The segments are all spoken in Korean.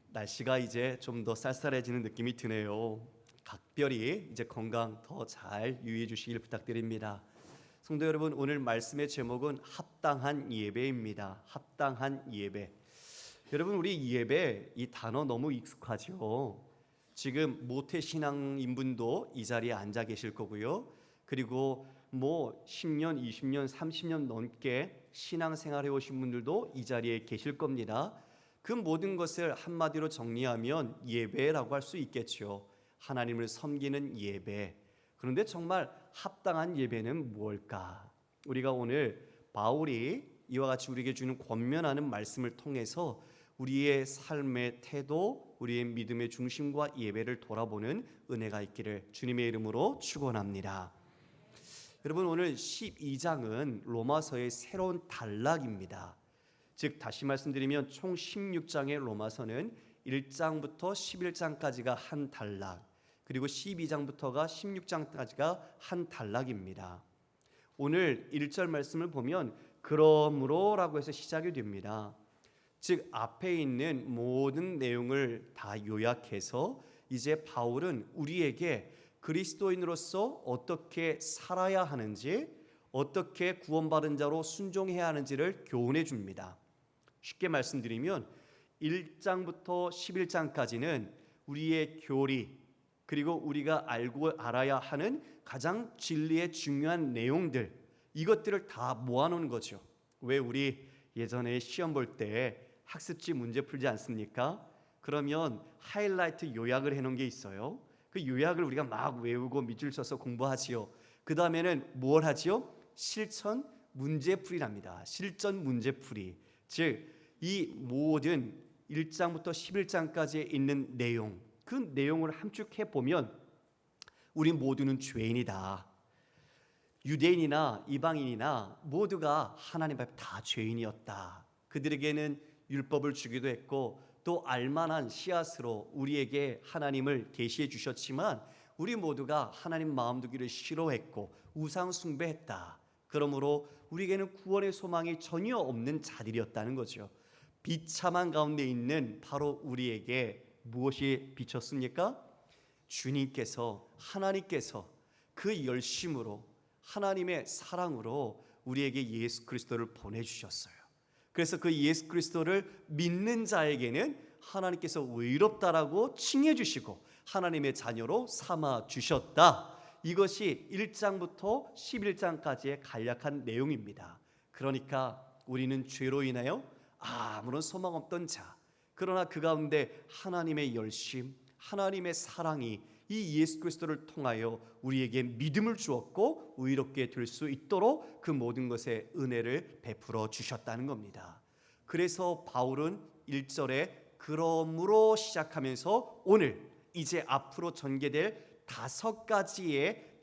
날씨가 이제 좀 더 쌀쌀해지는 느낌이 드네요. 각별히 이제 건강 더 잘 유의해 주시길 부탁드립니다. 성도 여러분, 오늘 말씀의 제목은 합당한 예배입니다. 합당한 예배. 여러분, 우리 예배 이 단어 너무 익숙하죠. 지금 모태신앙인분도 이 자리에 앉아 계실 거고요. 그리고 10년, 20년, 30년 넘게 신앙생활해 오신 분들도 이 자리에 계실 겁니다. 그 모든 것을 한마디로 정리하면 예배라고 할 수 있겠죠. 하나님을 섬기는 예배. 그런데 정말 합당한 예배는 무엇일까? 우리가 오늘 바울이 이와 같이 우리에게 주는 권면하는 말씀을 통해서 우리의 삶의 태도, 우리의 믿음의 중심과 예배를 돌아보는 은혜가 있기를 주님의 이름으로 축원합니다. 여러분, 오늘 12장은 로마서의 새로운 단락입니다. 즉 다시 말씀드리면 총 16장의 로마서는 1장부터 11장까지가 한 단락, 그리고 12장부터가 16장까지가 한 단락입니다. 오늘 1절 말씀을 보면 그러므로라고 해서 시작이 됩니다. 즉 앞에 있는 모든 내용을 다 요약해서 이제 바울은 우리에게 그리스도인으로서 어떻게 살아야 하는지, 어떻게 구원받은 자로 순종해야 하는지를 교훈해 줍니다. 쉽게 말씀드리면 1장부터 11장까지는 우리의 교리, 그리고 우리가 알아야 하는 가장 진리의 중요한 내용들, 이것들을 다 모아놓은 거죠. 왜 우리 예전에 시험 볼 때 학습지 문제 풀지 않습니까? 그러면 하이라이트 요약을 해놓은 게 있어요. 그 요약을 우리가 막 외우고 밑줄 쳐서 공부하지요. 그 다음에는 뭘 하지요? 실천 문제풀이랍니다. 실전 문제풀이. 즉 이 모든 1장부터 11장까지에 있는 내용, 그 내용을 함축해 보면 우리 모두는 죄인이다. 유대인이나 이방인이나 모두가 하나님 앞에 다 죄인이었다. 그들에게는 율법을 주기도 했고 또 알만한 씨앗으로 우리에게 하나님을 계시해 주셨지만 우리 모두가 하나님 마음 두기를 싫어했고 우상 숭배했다. 그러므로 우리에게는 구원의 소망이 전혀 없는 자들이었다는 거죠. 비참한 가운데 있는 바로 우리에게 무엇이 비쳤습니까? 주님께서, 하나님께서 그 열심으로, 하나님의 사랑으로 우리에게 예수 그리스도를 보내주셨어요. 그래서 그 예수 그리스도를 믿는 자에게는 하나님께서 의롭다라고 칭해 주시고 하나님의 자녀로 삼아 주셨다. 이것이 1장부터 11장까지의 간략한 내용입니다. 그러니까 우리는 죄로 인하여 아무런 소망 없던 자, 그러나 그 가운데 하나님의 열심, 하나님의 사랑이 이 예수 그리스도를 통하여 우리에게 믿음을 주었고 의롭게 될 수 있도록 그 모든 것에 은혜를 베풀어 주셨다는 겁니다. 그래서 바울은 1절에 그러므로 시작하면서 오늘 이제 앞으로 전개될 5가지의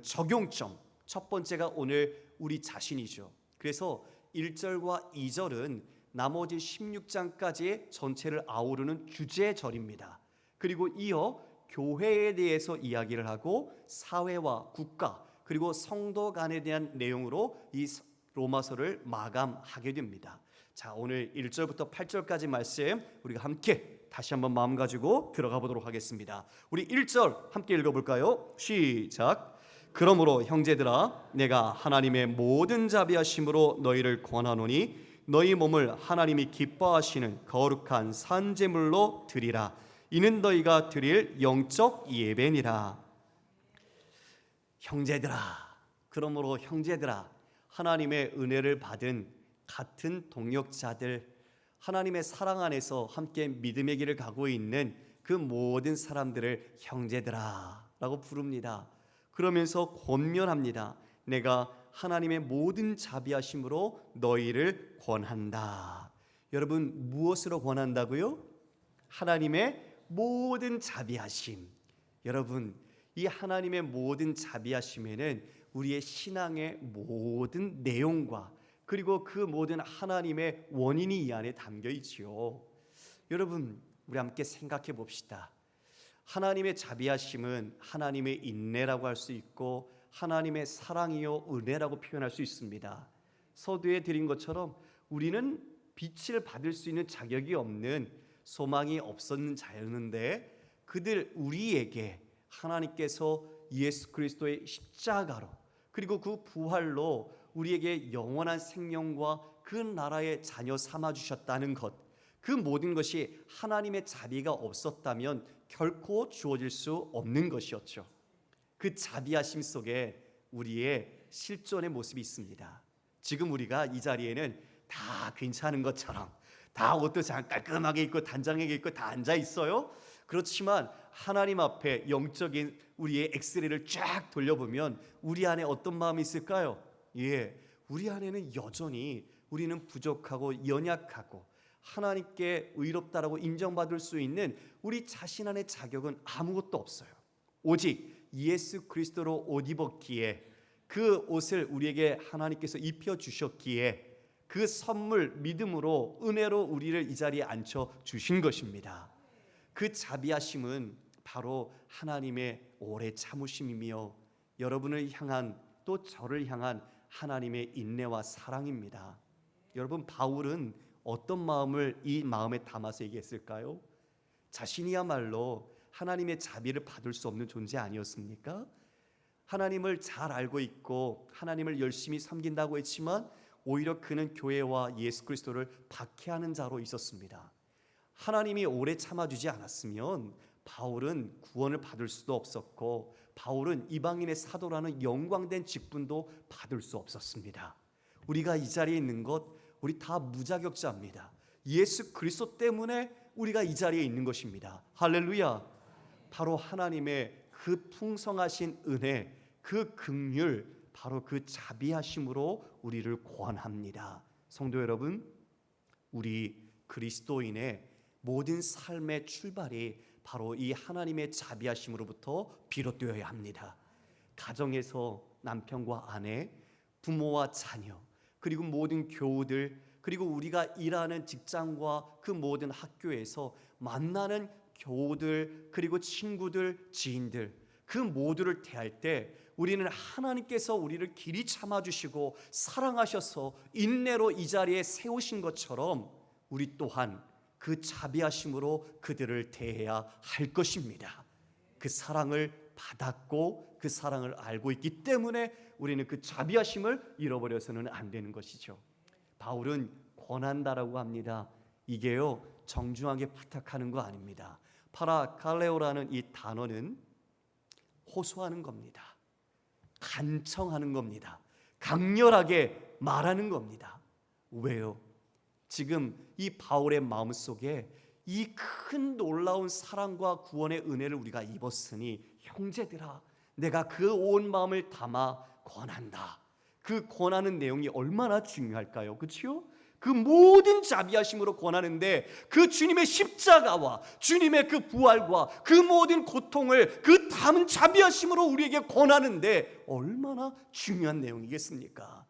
적용점, 첫 번째가 오늘 우리 자신이죠. 그래서 1절과 2절은 나머지 16장까지의 전체를 아우르는 주제절입니다. 그리고 이어 교회에 대해서 이야기를 하고 사회와 국가 그리고 성도 간에 대한 내용으로 이 로마서를 마감하게 됩니다. 자, 오늘 1절부터 8절까지 말씀 우리가 함께 다시 한번 마음 가지고 들어가 보도록 하겠습니다. 우리 1절 함께 읽어볼까요? 시작. 그러므로 형제들아 내가 하나님의 모든 자비하심으로 너희를 권하노니 너희 몸을 하나님이 기뻐하시는 거룩한 산제물로 드리라. 이는 너희가 드릴 영적 예배니라. 형제들아, 그러므로 형제들아, 하나님의 은혜를 받은 같은 동역자들, 하나님의 사랑 안에서 함께 믿음의 길을 가고 있는 그 모든 사람들을 형제들아 라고 부릅니다. 그러면서 권면합니다. 내가 하나님의 모든 자비하심으로 너희를 권한다. 여러분, 무엇으로 권한다고요? 하나님의 모든 자비하심. 여러분, 이 하나님의 모든 자비하심에는 우리의 신앙의 모든 내용과 그리고 그 모든 하나님의 원인이 이 안에 담겨 있지요. 여러분, 우리 함께 생각해 봅시다. 하나님의 자비하심은 하나님의 인내라고 할 수 있고 하나님의 사랑이요 은혜라고 표현할 수 있습니다. 서두에 드린 것처럼 우리는 빛을 받을 수 있는 자격이 없는 소망이 없었는 자였는데 그들 우리에게 하나님께서 예수 그리스도의 십자가로 그리고 그 부활로 우리에게 영원한 생명과 그 나라의 자녀 삼아 주셨다는 것, 그 모든 것이 하나님의 자비가 없었다면 결코 주어질 수 없는 것이었죠. 그 자비하심 속에 우리의 실존의 모습이 있습니다. 지금 우리가 이 자리에는 다 괜찮은 것처럼 다 옷도 잘 깔끔하게 입고 단장하게 입고 다 앉아 있어요. 그렇지만 하나님 앞에 영적인 우리의 엑스레이를 쫙 돌려보면 우리 안에 어떤 마음이 있을까요? 우리 안에는 여전히 우리는 부족하고 연약하고 하나님께 의롭다라고 인정받을 수 있는 우리 자신 안의 자격은 아무것도 없어요. 오직 예수 그리스도로 옷 입었기에, 그 옷을 우리에게 하나님께서 입혀 주셨기에 그 선물 믿음으로 은혜로 우리를 이 자리에 앉혀 주신 것입니다. 그 자비하심은 바로 하나님의 오래 참으심이며 여러분을 향한 또 저를 향한 하나님의 인내와 사랑입니다. 여러분, 바울은 어떤 마음을 이 마음에 담아서 얘기했을까요? 자신이야말로 하나님의 자비를 받을 수 없는 존재 아니었습니까? 하나님을 잘 알고 있고 하나님을 열심히 섬긴다고 했지만 오히려 그는 교회와 예수 그리스도를 박해하는 자로 있었습니다. 하나님이 오래 참아주지 않았으면 바울은 구원을 받을 수도 없었고 바울은 이방인의 사도라는 영광된 직분도 받을 수 없었습니다. 우리가 이 자리에 있는 것, 우리 다 무자격자입니다. 예수 그리스도 때문에 우리가 이 자리에 있는 것입니다. 할렐루야. 바로 하나님의 그 풍성하신 은혜, 그 긍휼, 바로 그 자비하심으로 우리를 구원합니다. 성도 여러분, 우리 그리스도인의 모든 삶의 출발이 바로 이 하나님의 자비하심으로부터 비롯되어야 합니다. 가정에서 남편과 아내, 부모와 자녀, 그리고 모든 교우들, 그리고 우리가 일하는 직장과 그 모든 학교에서 만나는 교우들, 그리고 친구들, 지인들, 그 모두를 대할 때 우리는 하나님께서 우리를 길이 참아주시고 사랑하셔서 인내로 이 자리에 세우신 것처럼 우리 또한 그 자비하심으로 그들을 대해야 할 것입니다. 그 사랑을 받았고 그 사랑을 알고 있기 때문에 우리는 그 자비하심을 잃어버려서는 안 되는 것이죠. 바울은 권한다라고 합니다. 이게요, 정중하게 부탁하는 거 아닙니다. 파라칼레오라는 이 단어는 호소하는 겁니다. 간청하는 겁니다. 강렬하게 말하는 겁니다. 왜요? 지금 이 바울의 마음속에 이 큰 놀라운 사랑과 구원의 은혜를 우리가 입었으니 형제들아, 내가 그 온 마음을 담아 권한다. 그 권하는 내용이 얼마나 중요할까요? 그렇죠? 그 모든 자비하심으로 권하는데 그 주님의 십자가와 주님의 그 부활과 그 모든 고통을 그 담은 자비하심으로 우리에게 권하는데 얼마나 중요한 내용이겠습니까?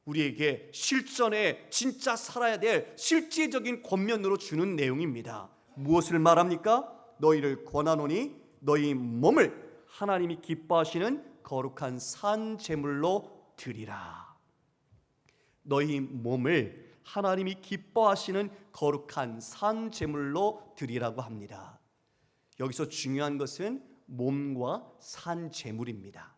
우리에게 실전에 진짜 살아야 될 실제적인 권면으로 주는 내용입니다. 무엇을 말합니까? 너희를 권하노니 너희 몸을 하나님이 기뻐하시는 거룩한 산 제물로 드리라. 너희 몸을 하나님이 기뻐하시는 거룩한 산 제물로 드리라고 합니다. 여기서 중요한 것은 몸과 산 제물입니다.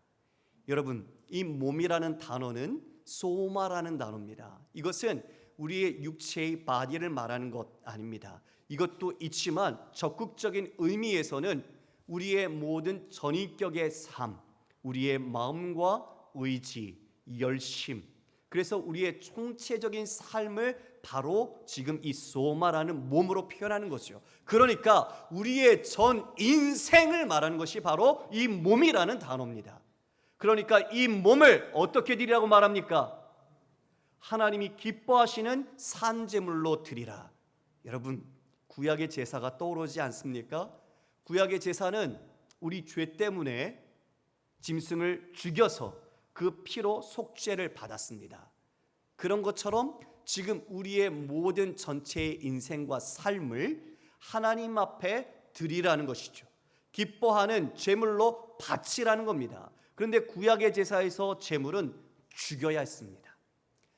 여러분, 이 몸이라는 단어는 소마라는 단어입니다. 이것은 우리의 육체의 바디를 말하는 것 아닙니다. 이것도 있지만 적극적인 의미에서는 우리의 모든 전인격의 삶, 우리의 마음과 의지, 열심, 그래서 우리의 총체적인 삶을 바로 지금 이 소마라는 몸으로 표현하는 것이죠. 그러니까 우리의 전 인생을 말하는 것이 바로 이 몸이라는 단어입니다. 그러니까 이 몸을 어떻게 드리라고 말합니까? 하나님이 기뻐하시는 산제물로 드리라. 여러분, 구약의 제사가 떠오르지 않습니까? 구약의 제사는 우리 죄 때문에 짐승을 죽여서 그 피로 속죄를 받았습니다. 그런 것처럼 지금 우리의 모든 전체의 인생과 삶을 하나님 앞에 드리라는 것이죠. 기뻐하는 제물로 바치라는 겁니다. 그런데 구약의 제사에서 제물은 죽여야 했습니다.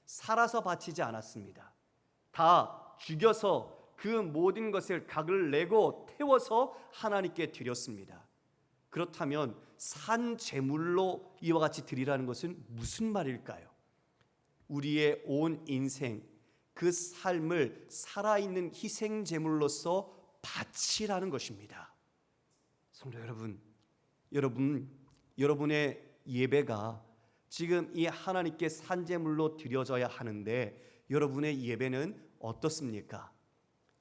살아서 바치지 않았습니다. 다 죽여서 그 모든 것을 각을 내고 태워서 하나님께 드렸습니다. 그렇다면 산 제물로 이와 같이 드리라는 것은 무슨 말일까요? 우리의 온 인생, 그 삶을 살아있는 희생 제물로서 바치라는 것입니다. 성도 여러분, 여러분의 예배가 지금 이 하나님께 산제물로 드려져야 하는데 여러분의 예배는 어떻습니까?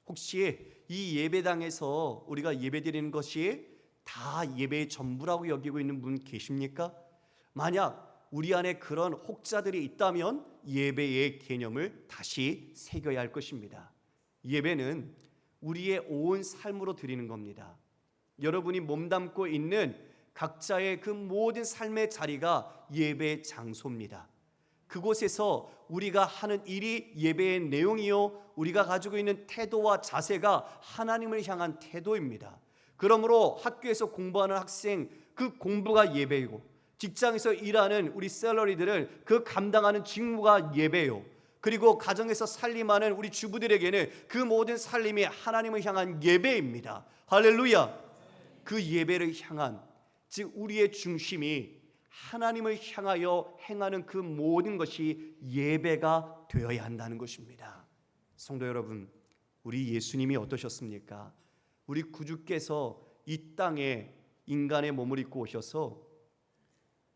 혹시 이 예배당에서 우리가 예배드리는 것이 다 예배의 전부라고 여기고 있는 분 계십니까? 만약 우리 안에 그런 혹자들이 있다면 예배의 개념을 다시 새겨야 할 것입니다. 예배는 우리의 온 삶으로 드리는 겁니다. 여러분이 몸담고 있는 각자의 그 모든 삶의 자리가 예배의 장소입니다. 그곳에서 우리가 하는 일이 예배의 내용이요, 우리가 가지고 있는 태도와 자세가 하나님을 향한 태도입니다. 그러므로 학교에서 공부하는 학생, 그 공부가 예배이고, 직장에서 일하는 우리 샐러리들은 그 감당하는 직무가 예배요, 그리고 가정에서 살림하는 우리 주부들에게는 그 모든 살림이 하나님을 향한 예배입니다. 할렐루야. 그 예배를 향한, 즉 우리의 중심이 하나님을 향하여 행하는 그 모든 것이 예배가 되어야 한다는 것입니다. 성도 여러분, 우리 예수님이 어떠셨습니까? 우리 구주께서 이 땅에 인간의 몸을 입고 오셔서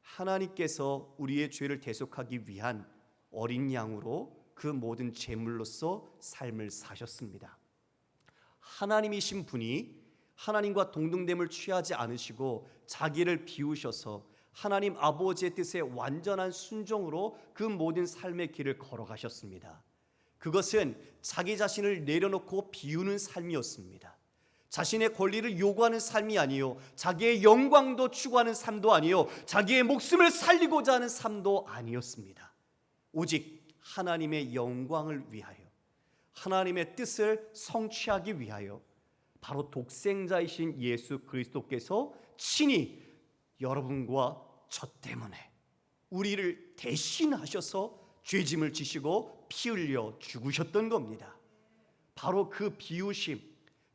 하나님께서 우리의 죄를 대속하기 위한 어린 양으로 그 모든 제물로서 삶을 사셨습니다. 하나님이신 분이 하나님과 동등됨을 취하지 않으시고 자기를 비우셔서 하나님 아버지의 뜻에 완전한 순종으로 그 모든 삶의 길을 걸어가셨습니다. 그것은 자기 자신을 내려놓고 비우는 삶이었습니다. 자신의 권리를 요구하는 삶이 아니요, 자기의 영광도 추구하는 삶도 아니요, 자기의 목숨을 살리고자 하는 삶도 아니었습니다. 오직 하나님의 영광을 위하여, 하나님의 뜻을 성취하기 위하여 바로 독생자이신 예수 그리스도께서 친히 여러분과 저 때문에 우리를 대신하셔서 죄짐을 지시고 피 흘려 죽으셨던 겁니다. 바로 그 비우심,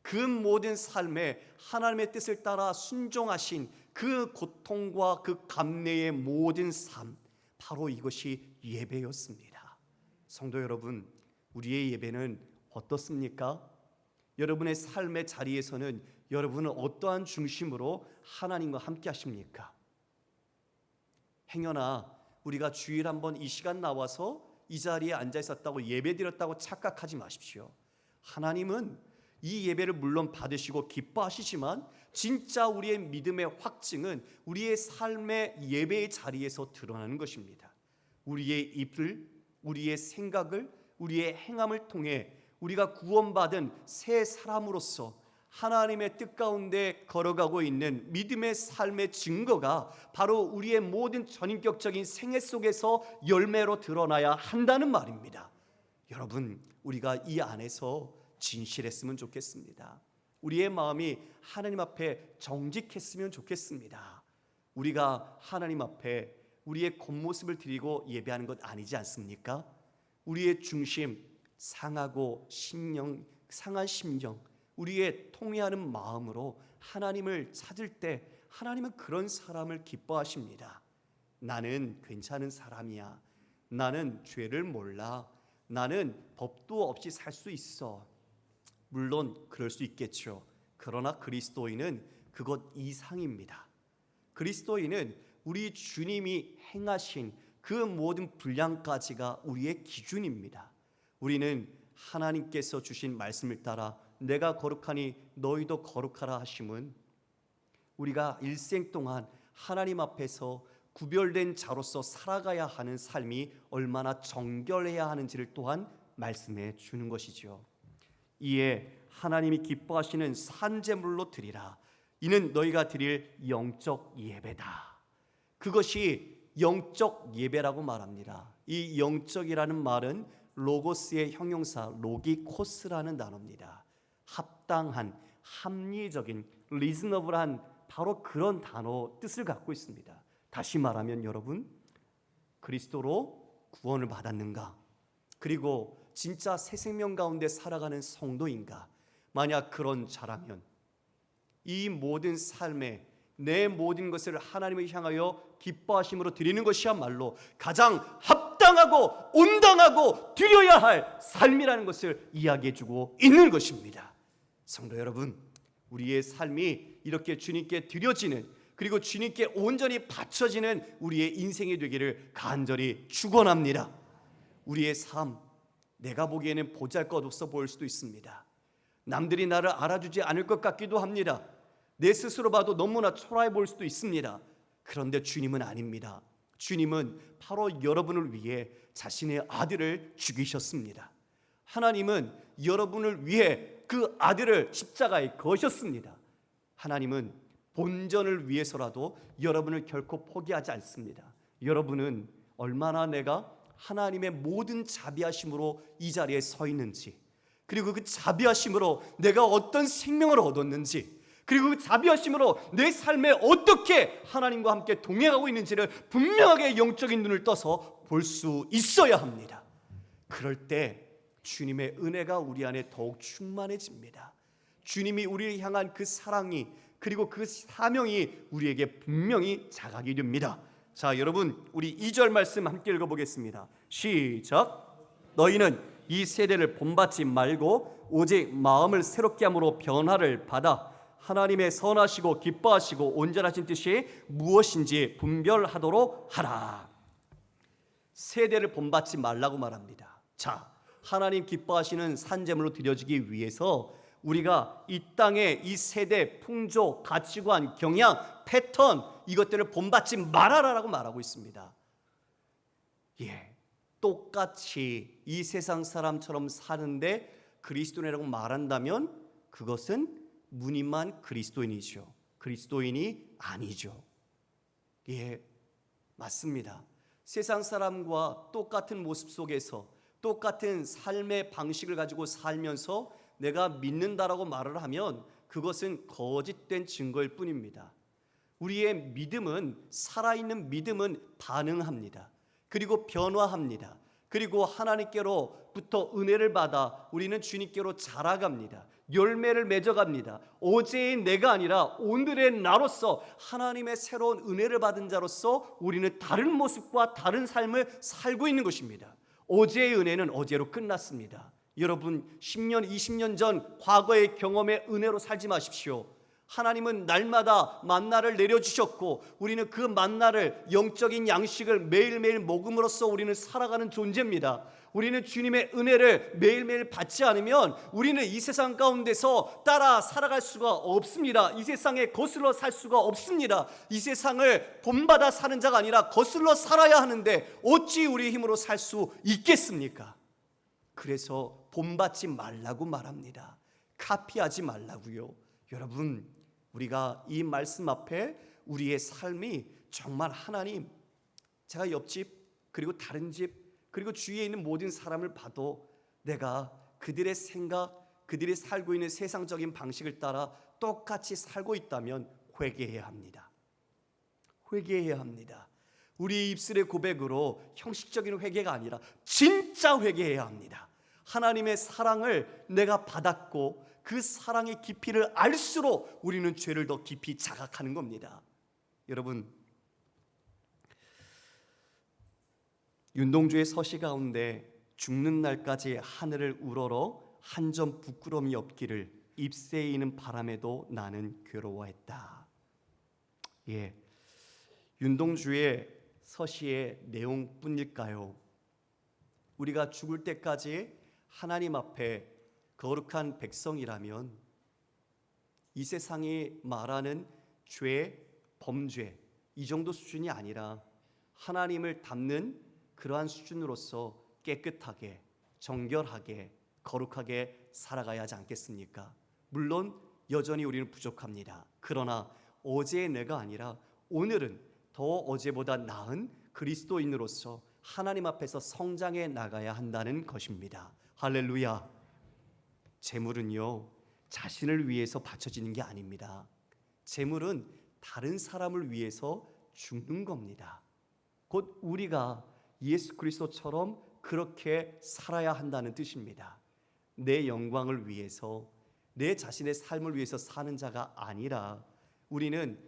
그 모든 삶에 하나님의 뜻을 따라 순종하신 그 고통과 그 감내의 모든 삶, 바로 이것이 예배였습니다. 성도 여러분, 우리의 예배는 어떻습니까? 여러분의 삶의 자리에서는 여러분은 어떠한 중심으로 하나님과 함께 하십니까? 행여나 우리가 주일 한번 이 시간 나와서 이 자리에 앉아 있었다고 예배드렸다고 착각하지 마십시오. 하나님은 이 예배를 물론 받으시고 기뻐하시지만 진짜 우리의 믿음의 확증은 우리의 삶의 예배의 자리에서 드러나는 것입니다. 우리의 입을, 우리의 생각을, 우리의 행함을 통해 우리가 구원받은 새 사람으로서 하나님의 뜻 가운데 걸어가고 있는 믿음의 삶의 증거가 바로 우리의 모든 전인격적인 생애 속에서 열매로 드러나야 한다는 말입니다. 여러분, 우리가 이 안에서 진실했으면 좋겠습니다. 우리의 마음이 하나님 앞에 정직했으면 좋겠습니다. 우리가 하나님 앞에 우리의 겉모습을 드리고 예배하는 것 아니지 않습니까? 우리의 중심, 상한 심령, 우리의 통회하는 마음으로 하나님을 찾을 때 하나님은 그런 사람을 기뻐하십니다. 나는 괜찮은 사람이야. 나는 죄를 몰라. 나는 법도 없이 살 수 있어. 물론 그럴 수 있겠죠. 그러나 그리스도인은 그것 이상입니다. 그리스도인은 우리 주님이 행하신 그 모든 분량까지가 우리의 기준입니다. 우리는 하나님께서 주신 말씀을 따라 내가 거룩하니 너희도 거룩하라 하심은 우리가 일생 동안 하나님 앞에서 구별된 자로서 살아가야 하는 삶이 얼마나 정결해야 하는지를 또한 말씀해 주는 것이죠. 이에 하나님이 기뻐하시는 산제물로 드리라. 이는 너희가 드릴 영적 예배다. 그것이 영적 예배라고 말합니다. 이 영적이라는 말은 로고스의 형용사 로기코스라는 단어입니다. 합당한, 합리적인, 리즈너블한 바로 그런 단어 뜻을 갖고 있습니다. 다시 말하면 여러분, 그리스도로 구원을 받았는가? 그리고 진짜 새 생명 가운데 살아가는 성도인가? 만약 그런 자라면 이 모든 삶에 내 모든 것을 하나님을 향하여 기뻐하심으로 드리는 것이야말로 가장 합당하고 온당하고 드려야 할 삶이라는 것을 이야기해주고 있는 것입니다. 성도 여러분, 우리의 삶이 이렇게 주님께 드려지는, 그리고 주님께 온전히 바쳐지는 우리의 인생이 되기를 간절히 축원합니다. 우리의 삶, 내가 보기에는 보잘것없어 보일 수도 있습니다. 남들이 나를 알아주지 않을 것 같기도 합니다. 내 스스로 봐도 너무나 초라해 보일 수도 있습니다. 그런데 주님은 아닙니다. 주님은 바로 여러분을 위해 자신의 아들을 죽이셨습니다. 하나님은 여러분을 위해 그 아들을 십자가에 거셨습니다. 하나님은 본전을 위해서라도 여러분을 결코 포기하지 않습니다. 여러분은 얼마나 내가 하나님의 모든 자비하심으로 이 자리에 서 있는지, 그리고 그 자비하심으로 내가 어떤 생명을 얻었는지, 그리고 그 자비하심으로 내 삶에 어떻게 하나님과 함께 동행하고 있는지를 분명하게 영적인 눈을 떠서 볼 수 있어야 합니다. 그럴 때 주님의 은혜가 우리 안에 더욱 충만해집니다. 주님이 우리를 향한 그 사랑이, 그리고 그 사명이 우리에게 분명히 자각이 됩니다. 자, 여러분, 우리 2절 말씀 함께 읽어보겠습니다. 시작. 너희는 이 세대를 본받지 말고 오직 마음을 새롭게 함으로 변화를 받아 하나님의 선하시고 기뻐하시고 온전하신 뜻이 무엇인지 분별하도록 하라. 세대를 본받지 말라고 말합니다. 자, 하나님 기뻐하시는 산제물로 드려지기 위해서 우리가 이 땅의 이 세대 풍조, 가치관, 경향, 패턴, 이것들을 본받지 말아라라고 말하고 있습니다. 똑같이 이 세상 사람처럼 사는데 그리스도인이라고 말한다면 그것은 무늬만 그리스도인이죠. 그리스도인이 아니죠. 맞습니다. 세상 사람과 똑같은 모습 속에서 똑같은 삶의 방식을 가지고 살면서 내가 믿는다라고 말을 하면 그것은 거짓된 증거일 뿐입니다. 우리의 믿음은, 살아있는 믿음은 반응합니다. 그리고 변화합니다. 그리고 하나님께로부터 은혜를 받아 우리는 주님께로 자라갑니다. 열매를 맺어갑니다. 어제의 내가 아니라 오늘의 나로서 하나님의 새로운 은혜를 받은 자로서 우리는 다른 모습과 다른 삶을 살고 있는 것입니다. 어제의 은혜는 어제로 끝났습니다. 여러분, 10년, 20년 전 과거의 경험의 은혜로 살지 마십시오. 하나님은 날마다 만나를 내려주셨고 우리는 그 만나를, 영적인 양식을 매일매일 먹음으로써 우리는 살아가는 존재입니다. 우리는 주님의 은혜를 매일매일 받지 않으면 우리는 이 세상 가운데서 따라 살아갈 수가 없습니다. 이 세상에 거슬러 살 수가 없습니다. 이 세상을 본받아 사는 자가 아니라 거슬러 살아야 하는데 어찌 우리의 힘으로 살 수 있겠습니까? 그래서 본받지 말라고 말합니다. 카피하지 말라고요. 여러분, 우리가 이 말씀 앞에 우리의 삶이 정말 하나님, 제가 옆집 그리고 다른 집 그리고 주위에 있는 모든 사람을 봐도 내가 그들의 생각, 그들이 살고 있는 세상적인 방식을 따라 똑같이 살고 있다면 회개해야 합니다. 회개해야 합니다. 우리의 입술의 고백으로 형식적인 회개가 아니라 진짜 회개해야 합니다. 하나님의 사랑을 내가 받았고 그 사랑의 깊이를 알수록 우리는 죄를 더 깊이 자각하는 겁니다. 여러분, 윤동주의 서시 가운데 죽는 날까지 하늘을 우러러 한 점 부끄러움이 없기를 잎새에 이는 바람에도 나는 괴로워했다. 윤동주의 서시의 내용뿐일까요? 우리가 죽을 때까지 하나님 앞에 거룩한 백성이라면 이 세상이 말하는 죄, 범죄 이 정도 수준이 아니라 하나님을 닮는 그러한 수준으로서 깨끗하게, 정결하게, 거룩하게 살아가야 하지 않겠습니까? 물론 여전히 우리는 부족합니다. 그러나 어제의 내가 아니라 오늘은 더 어제보다 나은 그리스도인으로서 하나님 앞에서 성장해 나가야 한다는 것입니다. 할렐루야. 재물은요, 자신을 위해서 바쳐지는 게 아닙니다. 재물은 다른 사람을 위해서 죽는 겁니다. 곧 우리가 예수 그리스도처럼 그렇게 살아야 한다는 뜻입니다. 내 영광을 위해서, 내 자신의 삶을 위해서 사는 자가 아니라 우리는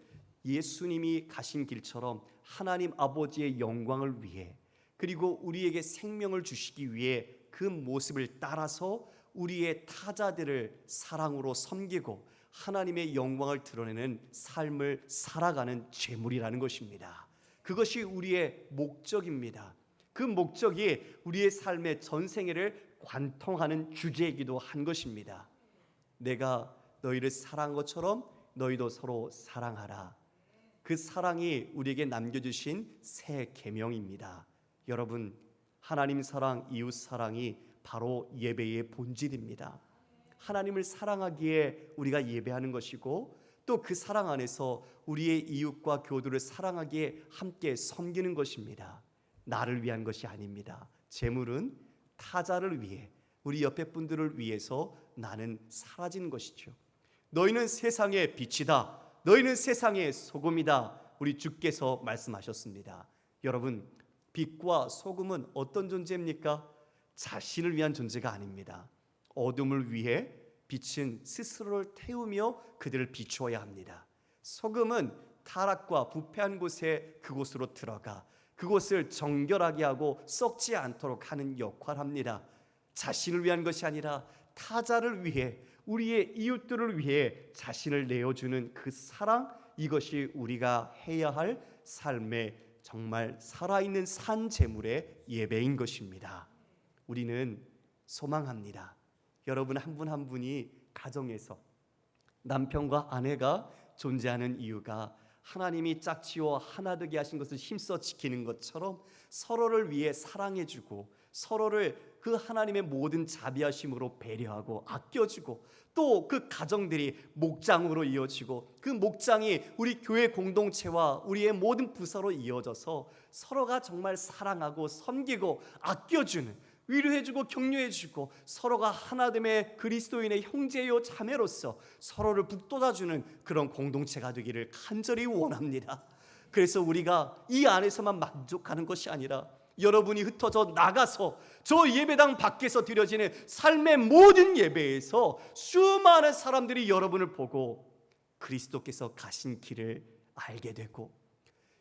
예수님이 가신 길처럼 하나님 아버지의 영광을 위해, 그리고 우리에게 생명을 주시기 위해 그 모습을 따라서 우리의 타자들을 사랑으로 섬기고 하나님의 영광을 드러내는 삶을 살아가는 제물이라는 것입니다. 그것이 우리의 목적입니다. 그 목적이 우리의 삶의 전생애를 관통하는 주제이기도 한 것입니다. 내가 너희를 사랑한 것처럼 너희도 서로 사랑하라. 그 사랑이 우리에게 남겨주신 새 계명입니다. 여러분, 하나님 사랑, 이웃 사랑이 바로 예배의 본질입니다. 하나님을 사랑하기에 우리가 예배하는 것이고, 또 그 사랑 안에서 우리의 이웃과 교도를 사랑하기에 함께 섬기는 것입니다. 나를 위한 것이 아닙니다. 제물은 타자를 위해, 우리 옆에 분들을 위해서 나는 사라지는 것이죠. 너희는 세상의 빛이다. 너희는 세상의 소금이다. 우리 주께서 말씀하셨습니다. 여러분, 빛과 소금은 어떤 존재입니까? 자신을 위한 존재가 아닙니다. 어둠을 위해 빛은 스스로를 태우며 그들을 비추어야 합니다. 소금은 타락과 부패한 곳에 그곳으로 들어가 그곳을 정결하게 하고 썩지 않도록 하는 역할을 합니다. 자신을 위한 것이 아니라 타자를 위해, 우리의 이웃들을 위해 자신을 내어주는 그 사랑, 이것이 우리가 해야 할 삶의 정말 살아있는 산 제물의 예배인 것입니다. 우리는 소망합니다. 여러분 한 분 한 분이 가정에서 남편과 아내가 존재하는 이유가 하나님이 짝지어 하나 되게 하신 것을 힘써 지키는 것처럼 서로를 위해 사랑해주고 서로를 그 하나님의 모든 자비하심으로 배려하고 아껴주고, 또 그 가정들이 목장으로 이어지고 그 목장이 우리 교회 공동체와 우리의 모든 부서로 이어져서 서로가 정말 사랑하고 섬기고 아껴주는, 위로해주고 격려해주고 서로가 하나됨의 그리스도인의 형제요 자매로서 서로를 북돋아주는 그런 공동체가 되기를 간절히 원합니다. 그래서 우리가 이 안에서만 만족하는 것이 아니라 여러분이 흩어져 나가서 저 예배당 밖에서 드려지는 삶의 모든 예배에서 수많은 사람들이 여러분을 보고 그리스도께서 가신 길을 알게 되고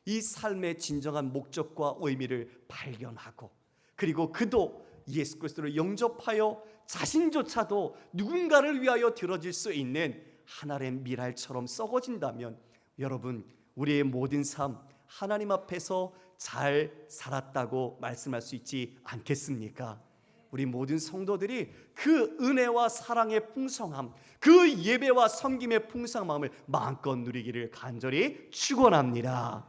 이 삶의 진정한 목적과 의미를 발견하고, 그리고 그도 예수 그리스도를 영접하여 자신조차도 누군가를 위하여 들어질 수 있는 하나의 미랄처럼 썩어진다면, 여러분 우리의 모든 삶 하나님 앞에서 잘 살았다고 말씀할 수 있지 않겠습니까? 우리 모든 성도들이 그 은혜와 사랑의 풍성함, 그 예배와 섬김의 풍성함을 마음껏 누리기를 간절히 축원합니다.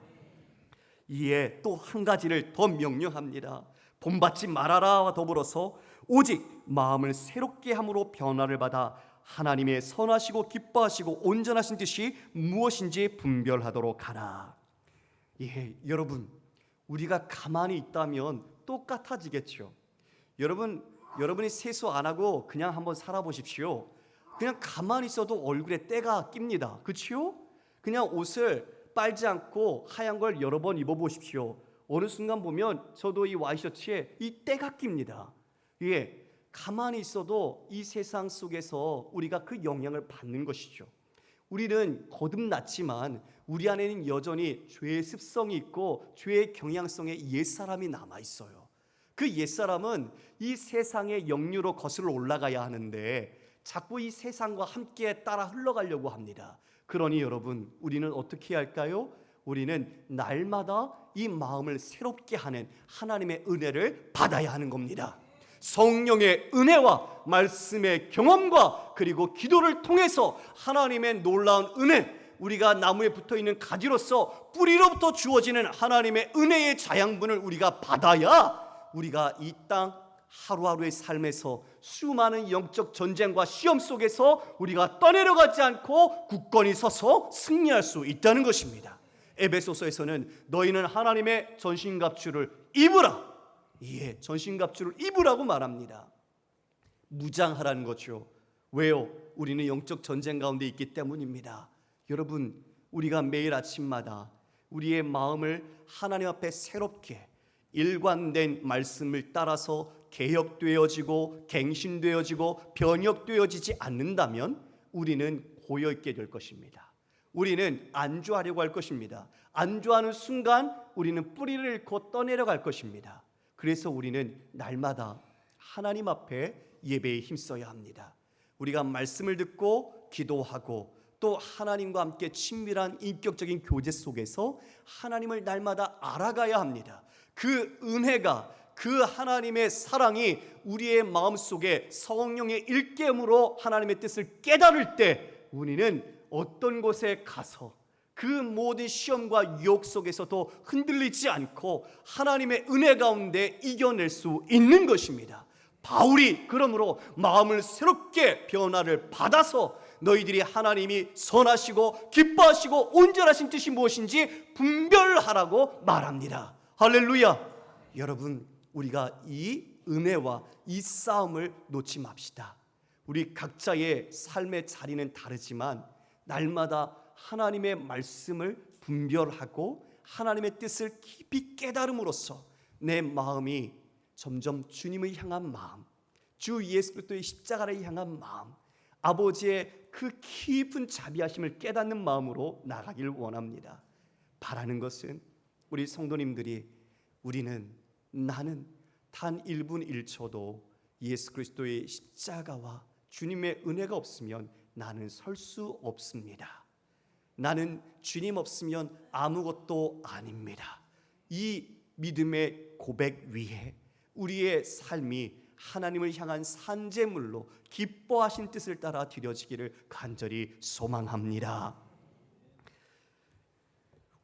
이에 또 한 가지를 더 명령합니다. 본받지 말아라와 더불어서 오직 마음을 새롭게 함으로 변화를 받아 하나님의 선하시고 기뻐하시고 온전하신 뜻이 무엇인지 분별하도록 하라. 예, 여러분 우리가 가만히 있다면 똑같아지겠죠. 여러분이 세수 안 하고 그냥 한번 살아보십시오. 그냥 가만히 있어도 얼굴에 때가 낍니다. 그렇죠? 그냥 옷을 빨지 않고 하얀 걸 여러 번 입어보십시오. 어느 순간 보면 저도 이 와이셔츠에 이 때가 낍니다. 예, 가만히 있어도 이 세상 속에서 우리가 그 영향을 받는 것이죠. 우리는 거듭났지만 우리 안에는 여전히 죄의 습성이 있고 죄의 경향성의 옛사람이 남아있어요. 그 옛사람은 이 세상의 역류로 거슬러 올라가야 하는데 자꾸 이 세상과 함께 따라 흘러가려고 합니다. 그러니 여러분 우리는 어떻게 해야 할까요? 우리는 날마다 이 마음을 새롭게 하는 하나님의 은혜를 받아야 하는 겁니다. 성령의 은혜와 말씀의 경험과 그리고 기도를 통해서 하나님의 놀라운 은혜, 우리가 나무에 붙어있는 가지로서 뿌리로부터 주어지는 하나님의 은혜의 자양분을 우리가 받아야 우리가 이 땅 하루하루의 삶에서 수많은 영적 전쟁과 시험 속에서 우리가 떠내려가지 않고 굳건히 서서 승리할 수 있다는 것입니다. 에베소서에서는 너희는 하나님의 전신갑주를 입으라. 예, 전신갑주를 입으라고 말합니다. 무장하라는 거죠. 왜요? 우리는 영적 전쟁 가운데 있기 때문입니다. 여러분, 우리가 매일 아침마다 우리의 마음을 하나님 앞에 새롭게 일관된 말씀을 따라서 개혁되어지고 갱신되어지고 변혁되어지지 않는다면 우리는 고여있게 될 것입니다. 우리는 안주하려고 할 것입니다. 안주하는 순간 우리는 뿌리를 잃고 떠내려갈 것입니다. 그래서 우리는 날마다 하나님 앞에 예배에 힘써야 합니다. 우리가 말씀을 듣고 기도하고 또 하나님과 함께 친밀한 인격적인 교제 속에서 하나님을 날마다 알아가야 합니다. 그 은혜가, 그 하나님의 사랑이 우리의 마음속에 성령의 일깨움으로 하나님의 뜻을 깨달을 때 우리는 어떤 곳에 가서 그 모든 시험과 유혹 속에서도 흔들리지 않고 하나님의 은혜 가운데 이겨낼 수 있는 것입니다. 바울이 그러므로 마음을 새롭게 변화를 받아서 너희들이 하나님이 선하시고 기뻐하시고 온전하신 뜻이 무엇인지 분별하라고 말합니다. 할렐루야. 여러분, 우리가 이 은혜와 이 싸움을 놓지 맙시다. 우리 각자의 삶의 자리는 다르지만 날마다 하나님의 말씀을 분별하고 하나님의 뜻을 깊이 깨달음으로써 내 마음이 점점 주님을 향한 마음, 주 예수 그리스도의 십자가를 향한 마음, 아버지의 그 깊은 자비하심을 깨닫는 마음으로 나가길 원합니다. 바라는 것은 우리 성도님들이 나는 단 1분 1초도 예수 그리스도의 십자가와 주님의 은혜가 없으면 나는 설 수 없습니다. 나는 주님 없으면 아무것도 아닙니다. 이 믿음의 고백 위에 우리의 삶이 하나님을 향한 산제물로 기뻐하신 뜻을 따라 드려지기를 간절히 소망합니다.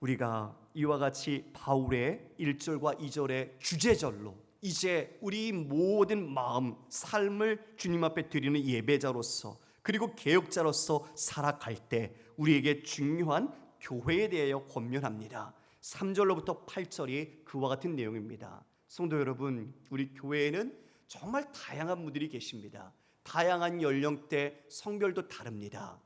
우리가 이와 같이 바울의 1절과 2절의 주제절로 이제 우리 모든 마음, 삶을 주님 앞에 드리는 예배자로서 그리고 개혁자로서 살아갈 때 우리에게 중요한 교회에 대하여 권면합니다. 3절로부터 8절이 그와 같은 내용입니다. 성도 여러분, 우리 교회에는 정말 다양한 분들이 계십니다. 다양한 연령대, 성별도 다릅니다.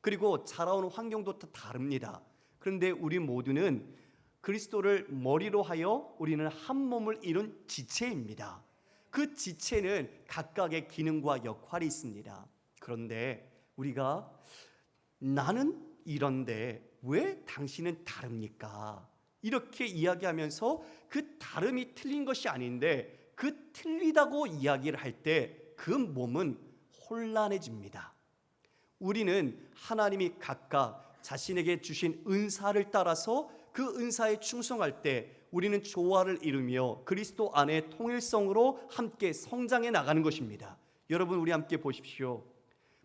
그리고 자라오는 환경도 다 다릅니다. 그런데 우리 모두는 그리스도를 머리로 하여 우리는 한 몸을 이룬 지체입니다. 그 지체는 각각의 기능과 역할이 있습니다. 그런데 우리가 나는 이런데 왜 당신은 다릅니까? 이렇게 이야기하면서 그 다름이 틀린 것이 아닌데 그 틀리다고 이야기를 할 때 그 몸은 혼란해집니다. 우리는 하나님이 각각 자신에게 주신 은사를 따라서 그 은사에 충성할 때 우리는 조화를 이루며 그리스도 안의 통일성으로 함께 성장해 나가는 것입니다. 여러분, 우리 함께 보십시오.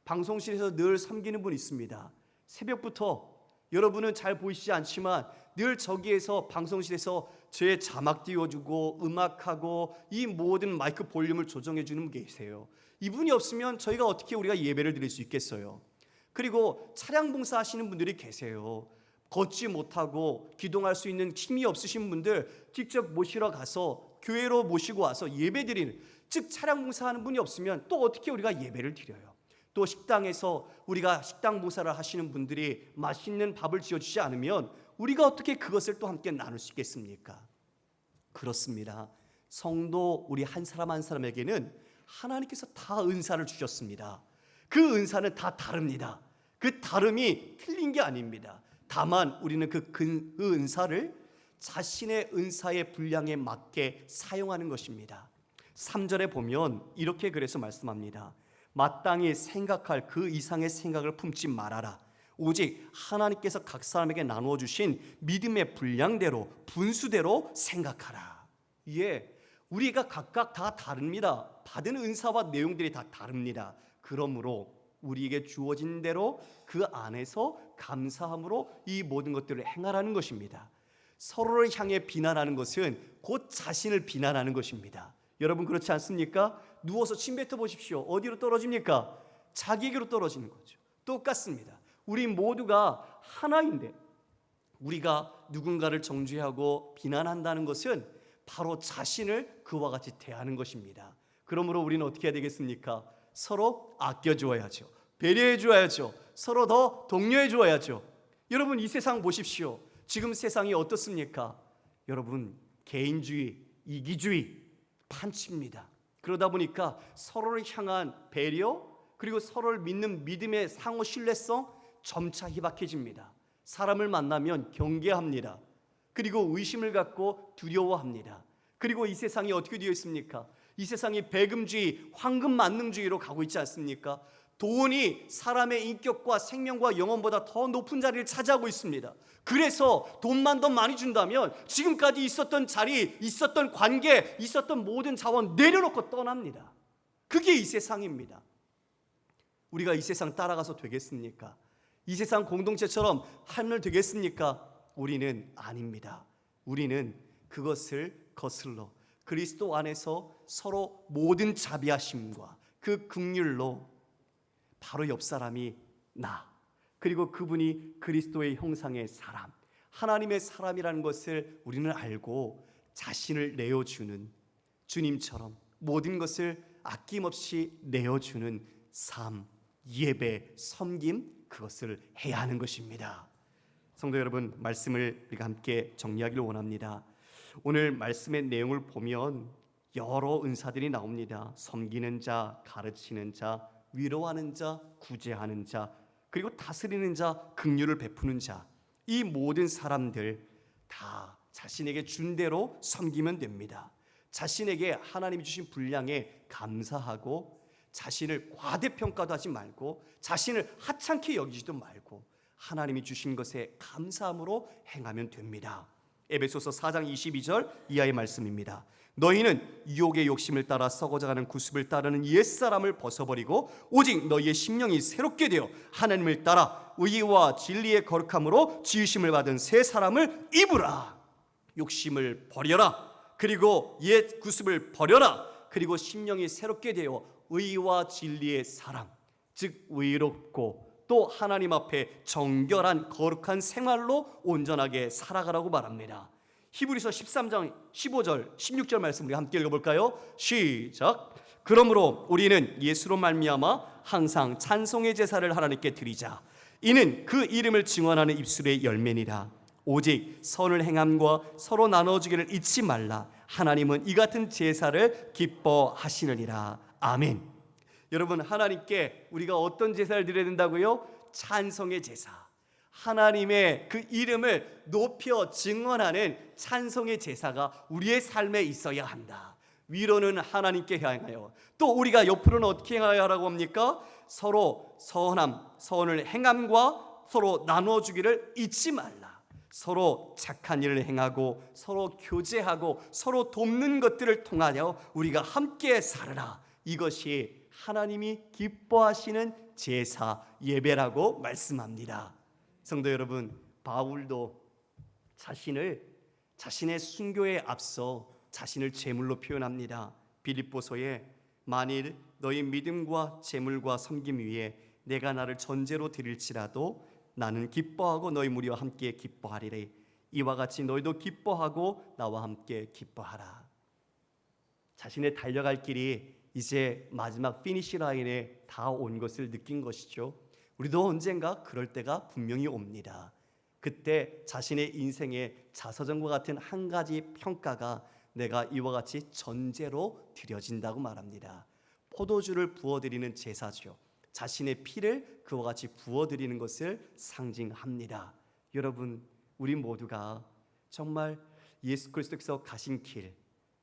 방송실에서 늘 섬기는 분 있습니다. 새벽부터 여러분은 잘 보이시지 않지만 늘 저기에서 방송실에서 제 자막 띄워주고 음악하고 이 모든 마이크 볼륨을 조정해 주는 분 계세요. 이분이 없으면 저희가 어떻게 우리가 예배를 드릴 수 있겠어요? 그리고 차량 봉사하시는 분들이 계세요. 걷지 못하고 기동할 수 있는 힘이 없으신 분들 직접 모시러 가서 교회로 모시고 와서 예배 드리는, 즉 차량 봉사하는 분이 없으면 또 어떻게 우리가 예배를 드려요? 또 식당에서 우리가 식당 봉사를 하시는 분들이 맛있는 밥을 지어주지 않으면 우리가 어떻게 그것을 또 함께 나눌 수 있겠습니까? 그렇습니다. 성도 우리 한 사람 한 사람에게는 하나님께서 다 은사를 주셨습니다. 그 은사는 다 다릅니다. 그 다름이 틀린 게 아닙니다. 다만 우리는 그 은사를 자신의 은사의 분량에 맞게 사용하는 것입니다. 3절에 보면 이렇게 그래서 말씀합니다. 마땅히 생각할 그 이상의 생각을 품지 말아라. 오직 하나님께서 각 사람에게 나누어 주신 믿음의 분량대로 분수대로 생각하라. 예, 우리가 각각 다 다릅니다. 받은 은사와 내용들이 다 다릅니다. 그러므로 우리에게 주어진 대로 그 안에서 감사함으로 이 모든 것들을 행하라는 것입니다. 서로를 향해 비난하는 것은 곧 자신을 비난하는 것입니다. 여러분, 그렇지 않습니까? 누워서 침 뱉어 보십시오. 어디로 떨어집니까? 자기에게로 떨어지는 거죠. 똑같습니다. 우리 모두가 하나인데 우리가 누군가를 정죄하고 비난한다는 것은 바로 자신을 그와 같이 대하는 것입니다. 그러므로 우리는 어떻게 해야 되겠습니까? 서로 아껴주어야죠. 배려해 주어야죠. 서로 더 독려해 주어야죠. 여러분, 이 세상 보십시오. 지금 세상이 어떻습니까? 여러분, 개인주의, 이기주의, 판치입니다. 그러다 보니까 서로를 향한 배려, 그리고 서로를 믿는 믿음의 상호 신뢰성 점차 희박해집니다. 사람을 만나면 경계합니다. 그리고 의심을 갖고 두려워합니다. 그리고 이 세상이 어떻게 되어 있습니까? 이 세상이 배금주의, 황금만능주의로 가고 있지 않습니까? 돈이 사람의 인격과 생명과 영혼보다 더 높은 자리를 차지하고 있습니다. 그래서 돈만 더 많이 준다면 지금까지 있었던 자리, 있었던 관계, 있었던 모든 자원 내려놓고 떠납니다. 그게 이 세상입니다. 우리가 이 세상 따라가서 되겠습니까? 이 세상 공동체처럼 하면 되겠습니까? 우리는 아닙니다. 우리는 그것을 거슬러 그리스도 안에서 서로 모든 자비하심과 그 긍휼로 바로 옆 사람이 나, 그리고 그분이 그리스도의 형상의 사람, 하나님의 사람이라는 것을 우리는 알고 자신을 내어주는, 주님처럼 모든 것을 아낌없이 내어주는 삶, 예배, 섬김, 그것을 해야 하는 것입니다. 성도 여러분, 말씀을 우리가 함께 정리하기를 원합니다. 오늘 말씀의 내용을 보면 여러 은사들이 나옵니다. 섬기는 자, 가르치는 자, 위로하는 자, 구제하는 자, 그리고 다스리는 자, 긍휼을 베푸는 자. 이 모든 사람들 다 자신에게 준 대로 섬기면 됩니다. 자신에게 하나님이 주신 분량에 감사하고 자신을 과대평가도 하지 말고 자신을 하찮게 여기지도 말고 하나님이 주신 것에 감사함으로 행하면 됩니다. 에베소서 4장 22절 이하의 말씀입니다. 너희는 유혹의 욕심을 따라 썩어져가는 구습을 따르는 옛사람을 벗어버리고 오직 너희의 심령이 새롭게 되어 하나님을 따라 의와 진리의 거룩함으로 지으심을 받은 새 사람을 입으라. 욕심을 버려라. 그리고 옛 구습을 버려라. 그리고 심령이 새롭게 되어 의와 진리의 사람, 즉 의롭고 또 하나님 앞에 정결한 거룩한 생활로 온전하게 살아가라고 말합니다. 히브리서 13장 15절 16절 말씀 우리 함께 읽어볼까요? 시작. 그러므로 우리는 예수로 말미암아 항상 찬송의 제사를 하나님께 드리자. 이는 그 이름을 증언하는 입술의 열매니라. 오직 선을 행함과 서로 나눠주기를 잊지 말라. 하나님은 이 같은 제사를 기뻐하시느니라. 아멘. 여러분, 하나님께 우리가 어떤 제사를 드려야 된다고요? 찬송의 제사. 하나님의 그 이름을 높여 증언하는 찬송의 제사가 우리의 삶에 있어야 한다. 위로는 하나님께 향하여, 또 우리가 옆으로는 어떻게 행하여 하라고 합니까? 서로 선을 행함과 서로 나눠주기를 잊지 말라. 서로 착한 일을 행하고 서로 교제하고 서로 돕는 것들을 통하여 우리가 함께 살아라. 이것이 하나님이 기뻐하시는 제사 예배라고 말씀합니다. 성도 여러분, 바울도 자신의 순교에 앞서 자신을 제물로 표현합니다. 빌립보서에 만일 너희 믿음과 제물과 섬김 위에 내가 나를 전제로 드릴지라도 나는 기뻐하고 너희 무리와 함께 기뻐하리래. 이와 같이 너희도 기뻐하고 나와 함께 기뻐하라. 자신의 달려갈 길이 이제 마지막 피니시 라인에 다 온 것을 느낀 것이죠. 우리도 언젠가 그럴 때가 분명히 옵니다. 그때 자신의 인생의 자서전과 같은 한 가지 평가가 내가 이와 같이 전제로 드려진다고 말합니다. 포도주를 부어드리는 제사죠. 자신의 피를 그와 같이 부어드리는 것을 상징합니다. 여러분, 우리 모두가 정말 예수 그리스도께서 가신 길,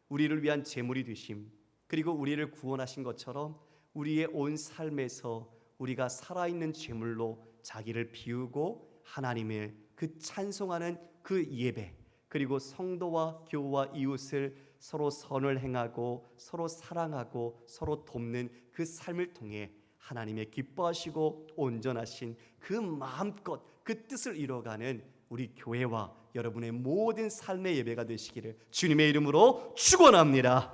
우리를 위한 제물이 되심, 그리고 우리를 구원하신 것처럼 우리의 온 삶에서 우리가 살아있는 제물로 자기를 비우고 하나님을 그 찬송하는 그 예배, 그리고 성도와 교우와 이웃을 서로 선을 행하고 서로 사랑하고 서로 돕는 그 삶을 통해 하나님의 기뻐하시고 온전하신 그 마음껏 그 뜻을 이뤄가는 우리 교회와 여러분의 모든 삶의 예배가 되시기를 주님의 이름으로 축원합니다.